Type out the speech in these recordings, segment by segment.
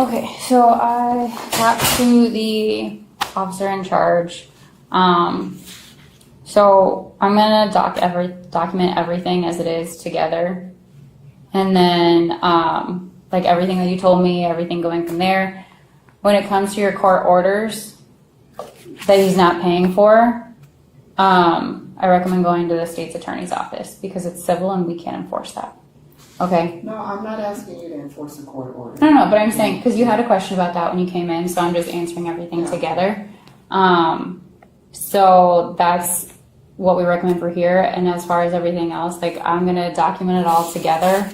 Okay, so I talked to the officer in charge. So I'm gonna document everything as it is together, and then like everything that you told me, everything going from there. When it comes to your court orders that he's not paying for, I recommend going to the state's attorney's office because it's civil and we can't enforce that. Okay. No, I'm not asking you to enforce a court order. No, but I'm saying, because you had a question about that when you came in, so I'm just answering everything together. So that's what we recommend for here. And as far as everything else, like I'm going to document it all together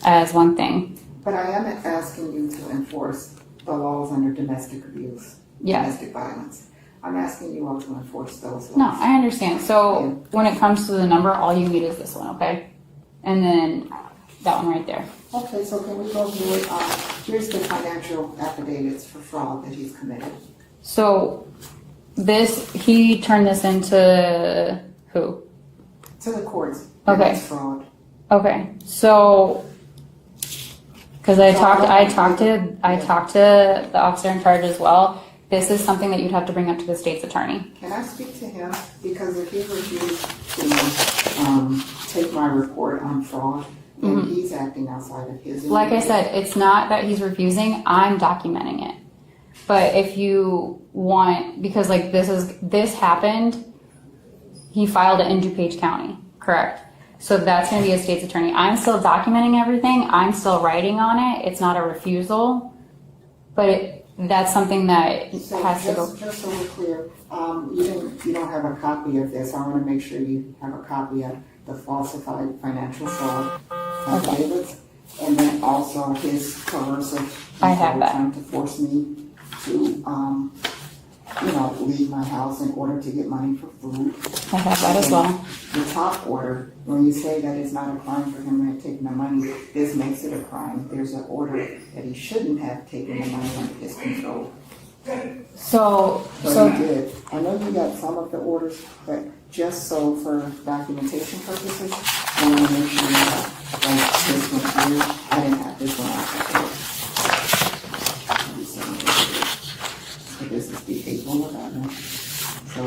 as one thing. But I am asking you to enforce the laws under domestic abuse, domestic violence. I'm asking you all to enforce those laws. No, I understand. So when it comes to the number, all you need is this one, okay? And then that one right there. Okay, so can we go through it? Here's the financial affidavits for fraud that he's committed. So he turned this into who? To the courts. Okay. It's fraud. Okay, so because I talked to the officer in charge as well. This is something that you'd have to bring up to the state's attorney. Can I speak to him? Because if he refused to take my report on fraud, then he's acting outside of his. Like I said, it's not that he's refusing. I'm documenting it. But if you want, because like this happened, he filed it in DuPage County, correct? So that's going to be a state's attorney. I'm still documenting everything. I'm still writing on it. It's not a refusal, but that's something that has to go. Just so we're clear, you don't have a copy of this. I want to make sure you have a copy of the falsified financial fraud affidavits, and then also his coercive. I have that. Trying to force me to, leave my house in order to get money for food. I have that as well. The top order, when you say that it's not a crime for him to take the money, this makes it a crime. There's an order that he shouldn't have taken the money under his control. So But he did. I know you got some of the orders, but just so for documentation purposes, I want to make sure you have like this one here. I didn't have this one out. So this is the April 11th. So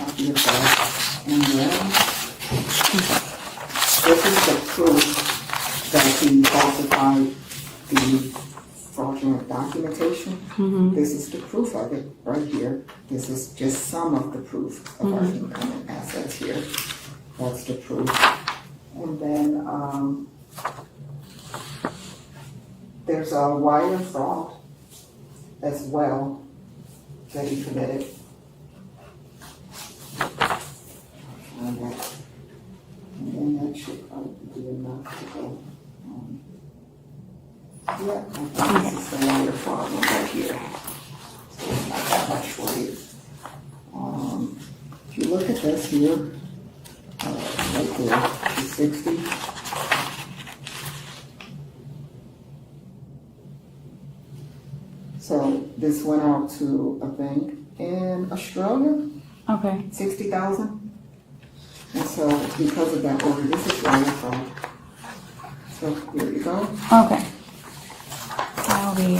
copy of that. And then this is the proof that he falsified the fraudulent documentation. This is the proof of it right here. This is just some of the proof of our income and assets here. That's the proof. And then there's a wire fraud as well that he committed. And then that should probably be enough to go. Yeah, I think this is the wire fraud one right here. So it's not that much for you. If you look at this here, right there, the 60. So this went out to a bank in Australia. okay. 60,000. And so because of that order, this is wire fraud. So here you go. Okay. I'll be